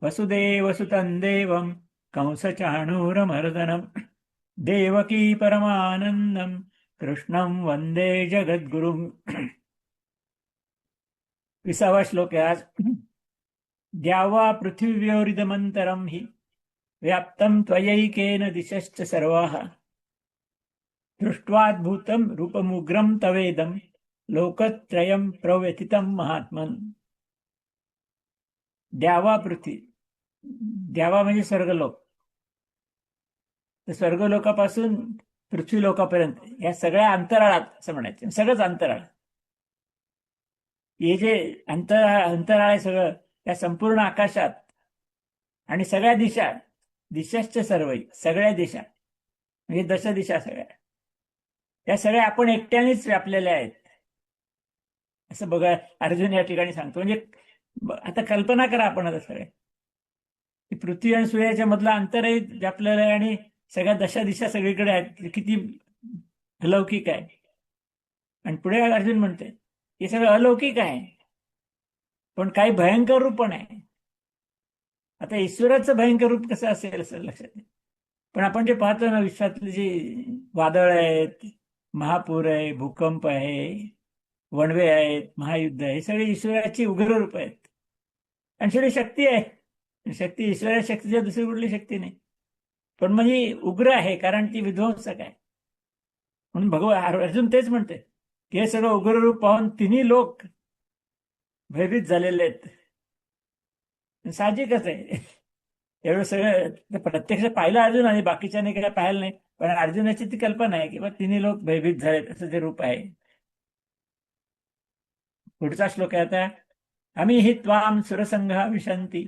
वसुदेवसुतं देवं कंसचाणूरमर्दनं देवकी परमानन्दं कृष्णं वंदे जगद्गुरुं. 20वा श्लोक आहे आज. द्यावा पृथिव्योरिदमन्तरं हि व्याप्तं त्वयैकेन दिशश्च सर्वाः दृष्ट्वाद्भुतं रूपमुग्रं तवेदं लोकत्रयं प्रव्यथितं महात्मन्. द्यावा पृथ्वी, द्यावा म्हणजे स्वर्गलोक. तर स्वर्गलोकापासून पृथ्वी लोकापर्यंत या सगळ्या अंतराळात असं म्हणायचं, सगळंच अंतराळ. हे जे अंतराळ आहे सगळं, या संपूर्ण आकाशात आणि सगळ्या दिशा, दिशाश्च सर्व, सगळ्या दिशा म्हणजे दश दिशा सगळ्या, या सगळ्या आपण एकट्यानेच व्यापलेल्या आहेत असं बघा अर्जुन या ठिकाणी सांगतो. म्हणजे आता कल्पना करा आपण आता सगळे, पृथ्वी आणि सूर्याच्या मधला अंतरही व्यापलेलं आहे आणि सगळ्या दशा दिशा सगळीकडे आहेत. किती अलौकिक आहे. आणि पुढे अर्जुन म्हणते हे सगळं अलौकिक आहे पण काही भयंकर रूप पण आहे. आता ईश्वराचं भयंकर रूप कसं असेल असं लक्षात येईल. पण आपण जे पाहतो ना विश्वातली जी वादळ आहेत, महापूर आहे, भूकंप आहे, वणवे आहेत, महायुद्ध आहे, हे सगळे ईश्वराची उग्र रूप आहेत. आणि शेवटी शक्ती आहे, शक्ती ईश्वराच्या शक्तीच्या दुसरी कुठली शक्ती नाही, पण म्हणजे उग्र आहे कारण ती विध्वंसक आहे. म्हणून भगवान अर्जुन तेच म्हणते की हे सगळं उग्र रूप पाहून तिन्ही लोक भयभीत झालेले आहेत. साहजिकच आहे, एवढं सगळं प्रत्यक्ष पाहिलं अर्जुन आणि बाकीच्याने काय पाहिलं नाही, पण अर्जुनाची ती कल्पना आहे की बा तिन्ही लोक भयभीत झालेत असं ते रूप आहे. पुढचा श्लोक आहे आता. आम्ही हि त्वाम सुरसंघा विशंती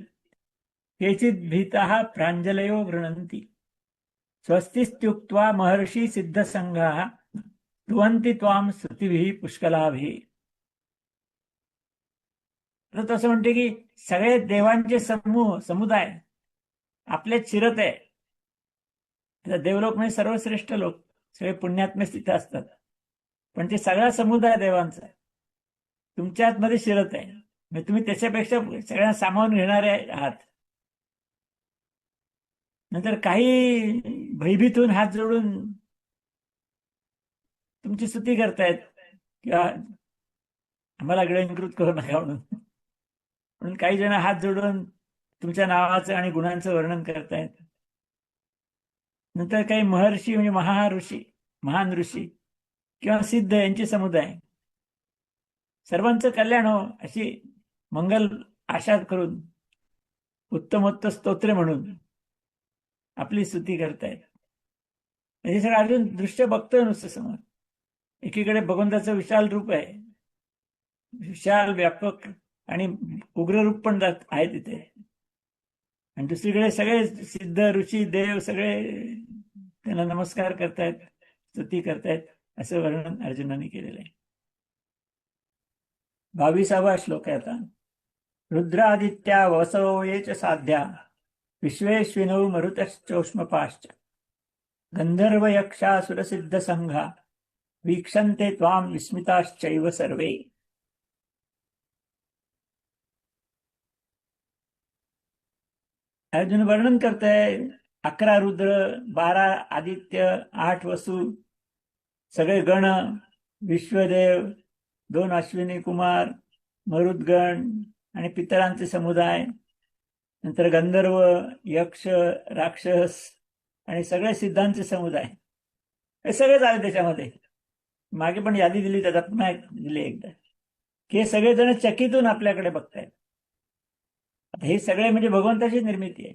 केचित् भीताः प्रांजलयो गृह्णन्ति स्वस्तिस्त्युक्त्वा महर्षी सिद्धसंघाः स्तुवन्ति त्वाम स्तुतिभिः पुष्कलाभिः. तर तसं म्हणते की सगळे देवांचे समुदाय आपल्याच शिरत आहे. देवलोक म्हणजे सर्वश्रेष्ठ लोक, सगळे पुण्यात्मे तिथे असतात, पण ते सगळा समुदाय देवांचा तुमच्या आतमध्ये शिरत आहे. म्हणजे तुम्ही त्याच्यापेक्षा सगळ्यांना सामावून घेणारे आहात. नंतर काही भयभीत होऊन हात जोडून तुमची स्तुती करतायत किंवा आम्हाला गिळंकृत करू नका म्हणून काही जण हात जोडून तुमच्या नावाचं आणि गुणांचं वर्णन करतायत. नंतर काही महर्षी म्हणजे महान ऋषी किंवा सिद्ध यांचे समुदाय सर्वांचं कल्याण हो अशी मंगल आशा करून उत्तमोत्तम स्तोत्र म्हणून आपली स्तुती करतायत. म्हणजे सगळं अर्जुन दृश्य बघतोय नुसतं समोर. एकीकडे भगवंताचं विशाल रूप आहे, विशाल व्यापक आणि उग्र रूप पण आहे तिथे, आणि दुसरीकडे सगळे सिद्ध ऋषी देव सगळे त्यांना नमस्कार करतायत, स्तुती करतायत, असं वर्णन अर्जुनाने केलेलं आहे. 22वा श्लोक आहे आता. रुद्रादित्या वसवो ये च साध्या विश्वेश्विनौ मरुतश्चोष्मपाश्च गंधर्व यक्षासुर सिद्ध संघा वीक्षन्ते त्वाम विस्मिताश्चैव सर्वे. अर्जुन वर्णन करतंय 11 रुद्र, 12 आदित्य, 8 वसु, सगळे गण, विश्वदेव, 2 अश्विनी कुमार, मरुद्गण आणि पितरांचे समुदाय, नंतर गंधर्व, यक्ष, राक्षस आणि सगळे सिद्धांचे समुदाय, हे सगळेच आले त्याच्यामध्ये. मागे पण यादी दिली, त्याचा पुन्हा दिली एकदा, की हे सगळेजण चकितून आपल्याकडे बघतायत. आता हे सगळे म्हणजे भगवंताची निर्मिती आहे,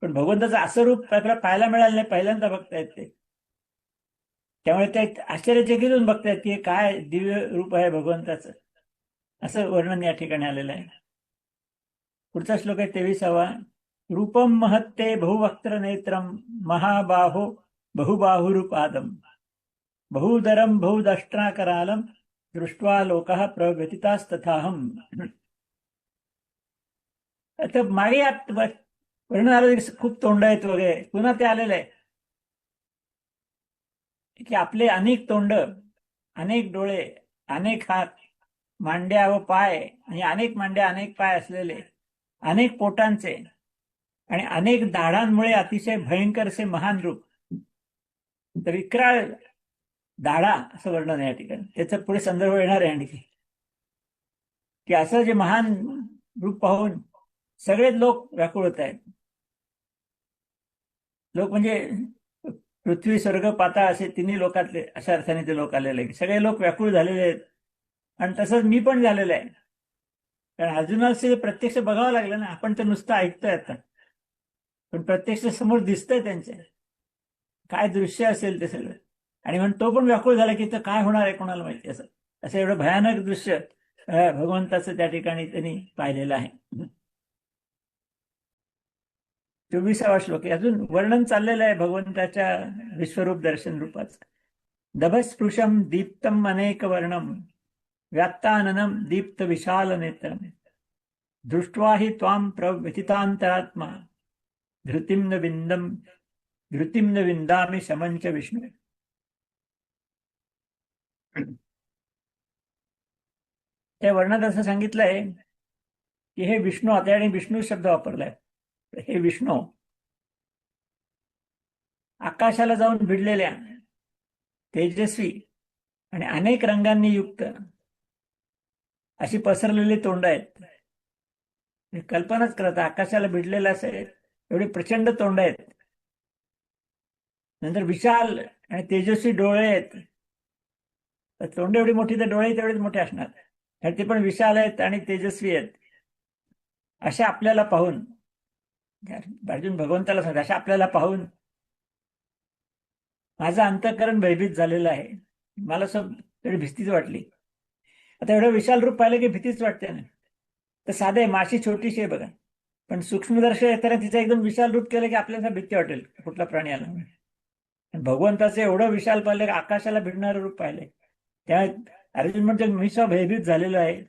पण भगवंताचं असं रूप आपल्याला पाहायला मिळालं नाही, पहिल्यांदा बघतायत ते. त्यामुळे ते आश्चर्यचकितून बघतायत की काय दिव्य रूप आहे भगवंताचं, असं वर्णन या ठिकाणी आलेलं आहे. पुढचा श्लोक आहे 23वा. रूपम महत्ते बहुवक्त्र नेत्रम महाबाहो बहुबाहुरुपादम बहुदरम बहुदष्ट्राकरालम दृष्ट्वा लोकः प्रव्यथितास्तथाहम. आता मागे वर्णन आलं खूप तोंड आहेत वगैरे, पुन्हा ते आलेलं आहे की आपले अनेक तोंड, अनेक डोळे, अनेक हात, मांड्या व पाय आणि अनेक मांड्या अनेक पाय असलेले अनेक पोटांचे आणि अनेक दाढांमुळे अतिशय भयंकर असे महान रूप. तर विक्राळ दाढा असं वर्णन आहे या ठिकाणी. त्याचा पुढे संदर्भ येणार आहे आणखी, की असं जे महान रूप पाहून सगळेच लोक व्याकुळ होत आहेत. लोक म्हणजे पृथ्वी स्वर्ग पाताळ असे तिन्ही लोकातले अशा अर्थाने ते लोक आलेले आहेत. सगळे लोक व्याकुळ झालेले आहेत. आणि तसंच मी पण झालेलं आहे. कारण अर्जुनाला प्रत्यक्ष बघावं लागलं ना. आपण तर नुसतं ऐकतोय आता, पण प्रत्यक्ष समोर दिसतंय त्यांच्या. काय दृश्य असेल ते सगळं. आणि म्हणून तो पण व्याकुळ झाला की तर काय होणार आहे कोणाला माहिती. असं एवढं भयानक दृश्य भगवंताचं त्या ठिकाणी त्यांनी पाहिलेलं आहे. 24वा श्लोक अजून वर्णन चाललेलं आहे भगवंताच्या विश्वरूप दर्शन रूपाचं. दभस्पृशम दीप्तम अनेक वर्णम व्यात्ताननम दीप्त विशाल नेत्रम दृष्ट्वा हि त्वाम प्रव्यथितांतरात्मा धृतिम न विंदामि शमंच विष्णू. त्या वर्णात असं सांगितलंय की हे विष्णू, आता आणि विष्णू शब्द वापरलाय. हे विष्णू आकाशाला जाऊन भिडलेल्या तेजस्वी आणि अनेक रंगांनी युक्त अशी पसरलेली तोंड आहेत. कल्पनाच करत आकाशाला भिडलेलं असेल एवढी प्रचंड तोंड आहेत. नंतर विशाल आणि तेजस्वी डोळे आहेत. तोंड एवढी मोठी तर डोळे तेवढेच मोठे असणार. ते पण विशाल आहेत आणि तेजस्वी आहेत. अशा आपल्याला पाहून अर्जुन भगवंताला सांगतात, अशा आपल्याला पाहून माझं अंतःकरण भयभीत झालेलं आहे. मला एवढी भीतीच वाटली. आता एवढं विशाल रूप पाहिलं की भीतीच वाटते ना. तर साधे माशी छोटीशी आहे बघा, पण सूक्ष्मदर्शक येताना तिचं एकदम विशाल रूप केलं की आपल्याला भीती वाटेल कुठला प्राणी आला. भगवंताचं एवढं विशाल पाहिलं की आकाशाला भिडणारं रूप पाहिलंय. त्या अर्जुन म्हणजे मी भयभीत झालेलो आहे.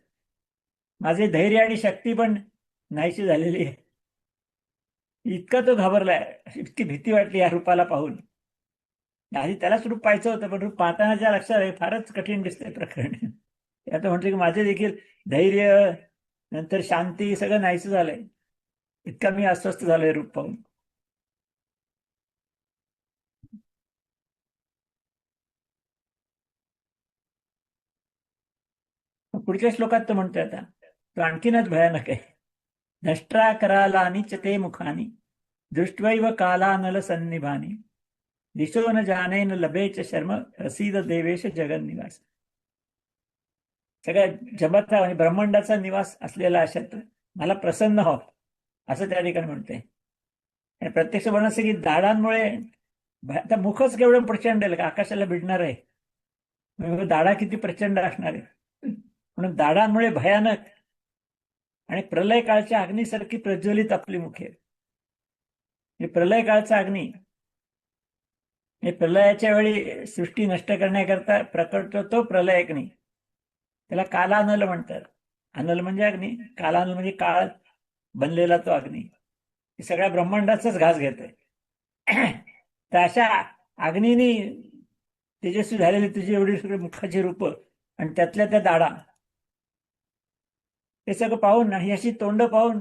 माझे धैर्य आणि शक्ती पण नाहीशी झालेली आहे. इतका तो घाबरलाय, इतकी भीती वाटली या रूपाला पाहून. आधी त्यालाच रूप पाहायचं होतं, पण रूप पाहताना ज्या लक्षात आहे फारच कठीण दिसतंय प्रकरण. आता म्हटलं की माझे देखील धैर्य नंतर शांती सगळं नाहीचं झालंय. इतका मी अस्वस्थ झालोय रूप पाहून. पुढच्या श्लोकात तो म्हणतोय आता, तो आणखीनच भयानक आहे. नष्ट्रा करालानी च ते मुखानी दृष्ट्वैव कालानल सन्निभानी दिशो न जाने न लभे च शर्म प्रसीद देवेश जगन्निवास. सगळ्या जगता आणि ब्रह्मांडाचा निवास असलेला अशात मला प्रसन्न हो, असं त्या ठिकाणी म्हणते. आणि प्रत्यक्ष म्हणणं की दाढांमुळे आता मुखच केवढं प्रचंड आहे का आकाशाला भिडणार आहे. दाढा किती प्रचंड असणार आहे. म्हणून दाढांमुळे भयानक आणि प्रलय काळच्या अग्नीसारखी प्रज्वलित आपली मुखे. प्रलय काळचा अग्नी हे प्रलयाच्या वेळी सृष्टी नष्ट करण्याकरता प्रकट तो प्रलय अग्नी. त्याला कालानल म्हणतात. अनल म्हणजे अग्नी, कालानल म्हणजे काळ बनलेला तो अग्नी. सगळ्या ब्रह्मांडाचाच घास घेतोय. तर अशा अग्नीने तेजस्वी झालेली तुझी एवढी सगळी मुखाची रूप आणि त्यातल्या त्या दाढा, हे सगळं पाहून आणि अशी तोंड पाहून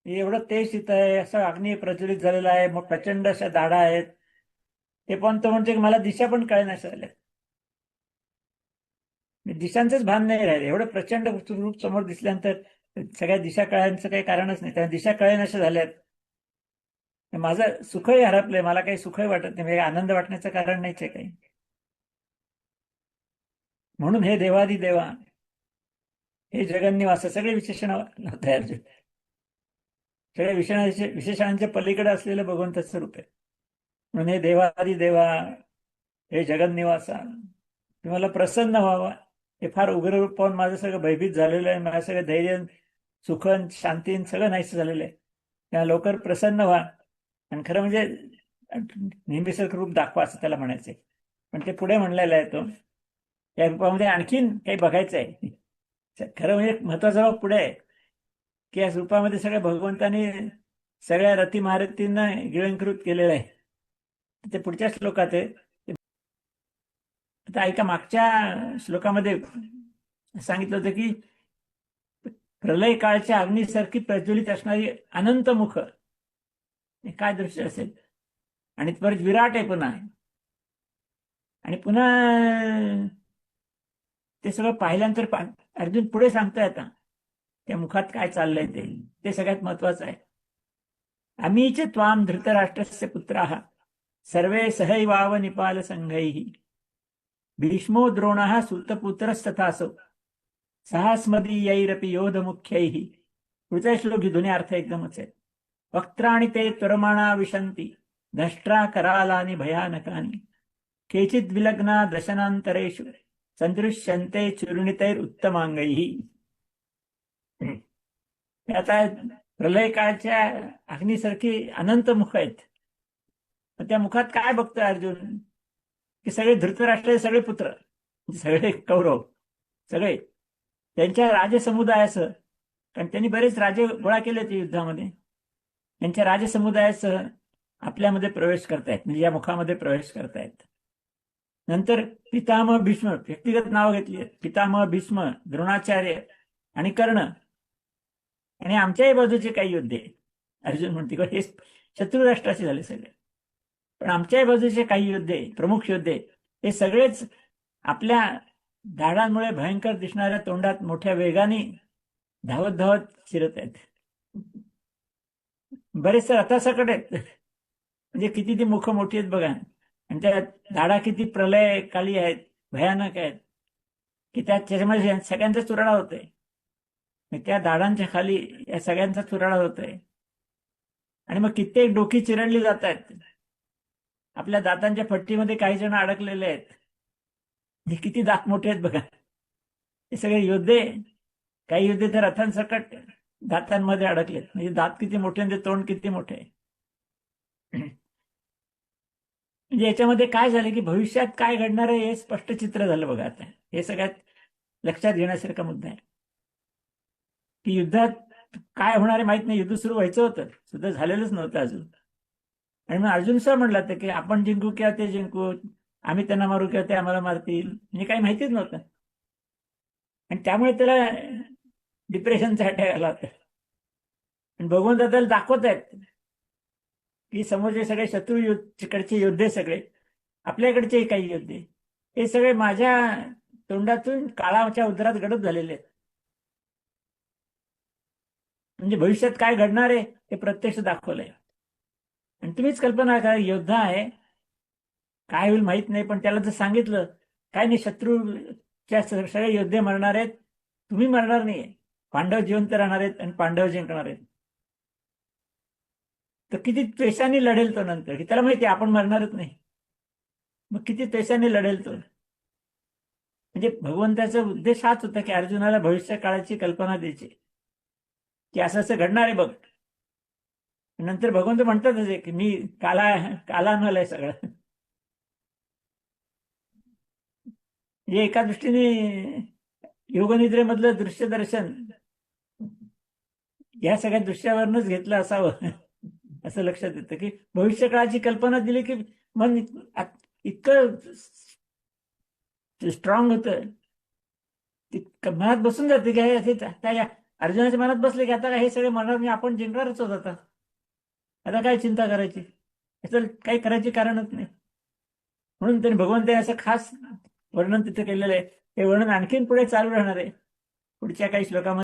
एवढं तेज येत आहे, असं अग्नी प्रज्वलित झालेला आहे, मग प्रचंड अशा दाढा आहेत. ते पण तो म्हणते की मला दिशा पण कळेना झाल्या. दिशांचंच भान नाही राहिलं. एवढं प्रचंड रूप समोर दिसल्यानंतर सगळ्या दिशा कळायचं काही कारणच नाही. त्या दिशा कळेनाशा झाल्यात. माझं सुखही हरपलंय. मला काही सुखही वाटत नाही, म्हणजे आनंद वाटण्याचं कारण नाहीच आहे काही. म्हणून हे देवादी देवा, हे जगन्निवास, सगळे विशेषण तयार झाले. सगळ्या विशेषणांच्या पलीकडे असलेलं भगवंताचं रूप आहे. म्हणून हे देवादी देवा, हे जगन्निवासा, तुम्हाला प्रसन्न व्हावा. हे फार उग्र रूप पाहून माझं सगळं भयभीत झालेलं आहे. माझं सगळं धैर्य, सुखन, शांतीन सगळं नाहीसं झालेलं आहे. त्या लवकर प्रसन्न व्हा आणि खरं म्हणजे नेहमीचं रूप दाखवा असं त्याला म्हणायचंय. पण ते पुढे म्हणलेलं आहे तो, या रूपामध्ये आणखीन काही बघायचं आहे. खरं म्हणजे महत्वाचा भाग पुढे आहे की या रूपामध्ये सगळ्या भगवंताने सगळ्या रती महारथींना गिळंकृत केलेलं आहे. ते पुढच्या श्लोकात आहे. आता ऐका, मागच्या श्लोकामध्ये सांगितलं होतं की प्रलय काळच्या अग्नीसारखी प्रज्वलित असणारी अनंत मुख, हे काय दृश्य असेल. आणि परत विराट आहे पुन्हा. आणि पुन्हा ते सगळं पाहिल्यानंतर अर्जुन पुढे सांगतोय आता त्या मुखात काय चाललंय ते सगळ्यात महत्वाचं आहे. आम्हीच त्वाम धृतराष्ट्रस्य पुत्राः सर्वे सहैवाव निपाल संघैः भीष्मो द्रोणः सूतपुत्रस्तथासो सहस्मदीयैरपि योधमुख्यैः. पुढचा श्लोक जुने अर्थ एकदमच आहे. वक्त्राणि ते त्वरमाणा विशन्ति दष्ट्रा करालानि भयानकानि केचित् विलग्ना दशनान्तरेषु सदृश्यन्ते चूर्णितैरुत्तमांगैः. आता प्रलय काळच्या अग्नीसारखी अनंत मुख आहेत. त्या मुखात काय बघतोय अर्जुन की सगळे धृतराष्ट्राचे सगळे पुत्र, सगळे कौरव, सगळे त्यांच्या राजसमुदायासह, कारण त्यांनी बरेच राजे गोळा केले ते युद्धामध्ये, त्यांच्या राजसमुदायासह आपल्यामध्ये प्रवेश करतायत, म्हणजे या मुखामध्ये प्रवेश करतायत. नंतर पितामह भीष्म, व्यक्तिगत नाव घेतली, पितामह भीष्म, द्रोणाचार्य आणि कर्ण, आणि आमच्याही बाजूचे काही योद्धे. अर्जुन म्हणते हे शत्रू राष्ट्राचे झाले सगळे, पण आमच्याही बाजूचे काही योद्धे, प्रमुख योद्धे, हे सगळेच आपल्या धाडांमुळे भयंकर दिसणाऱ्या तोंडात मोठ्या वेगाने धावत धावत शिरत आहेत. बरेचसे रथासकट आहेत, म्हणजे किती ती मुख मोठी आहेत बघा, आणि त्या धाडा किती प्रलयकाली आहेत, भयानक आहेत, की त्याच्यामध्ये सगळ्यांचा चुराडा होतोय. त्या दाडांच्या खाली या सगळ्यांचा चुराडा होतोय. आणि मग कित्येक डोकी चिरडली जात आहेत, आपल्या दातांच्या फट्टीमध्ये काही जण अडकलेले आहेत. हे किती दात मोठे आहेत बघा. हे सगळे योद्धे, काही योद्धे तर रथांसकट दातांमध्ये अडकलेत. म्हणजे दात किती मोठे म्हणजे तोंड किती मोठे आहे. म्हणजे याच्यामध्ये काय झालं की भविष्यात काय घडणार आहे हे स्पष्ट चित्र झालं बघा. आता हे सगळ्यात लक्षात घेण्यासारखा मुद्दा आहे की युद्धात काय होणार आहे माहित नाही. युद्ध सुरू व्हायचं होतं, सुद्धा झालेलंच नव्हतं अजून. आणि मग अर्जुन सर म्हणला तर की आपण जिंकू किंवा ते जिंकू, आम्ही त्यांना मारू किंवा ते आम्हाला मारतील, म्हणजे काही माहितीच नव्हतं. आणि त्यामुळे त्याला डिप्रेशनचा अटॅक आला होता. आणि भगवंत त्याला दाखवत आहेत की समोरचे सगळे शत्रू कडचे योद्धे, सगळे आपल्याकडचे काही योद्धे, हे सगळे माझ्या तोंडातून काळाच्या उदरात गडप झालेले आहेत. म्हणजे भविष्यात काय घडणार आहे हे प्रत्यक्ष दाखवलंय. आणि तुम्हीच कल्पना करा, योद्धा आहे, काय होईल माहित नाही, पण त्याला जर सांगितलं काय नाही, शत्रूच्या सगळे योद्धे मरणार आहेत, तुम्ही मरणार नाहीये, पांडव जिवंत राहणार आहेत आणि पांडव जिंकणार आहेत, तर किती त्वेषाने लढेल तो नंतर, की त्याला माहिती आपण मरणारच नाही. मग किती त्वेषाने लढेल तो. म्हणजे भगवंताचा उद्देश हाच होता की अर्जुनाला भविष्य काळाची कल्पना द्यायची की असं असं घडणार आहे बघ. नंतर भगवंत म्हणतातच की मी कालानलय सगळं. म्हणजे एका दृष्टीने योगनिद्रेमधलं दृश्य दर्शन या सगळ्या दृश्यावरूनच घेतलं असावं असं लक्षात येतं की भविष्य काळाची कल्पना दिली की मन इतकं स्ट्रॉंग होतं, मनात बसून जाते की हे अर्जुनाच्या मनात बसले की आता हे सगळे मनात आपण जिंकणारच होत, आता काय चिंता करायची, याचं काही करायची कारणच नाही. म्हणून त्यांनी भगवंताने असं खास वर्णन तिथे केलेलं आहे. हे वर्णन आणखीन पुढे चालू राहणार आहे पुढच्या काही श्लोकामध्ये.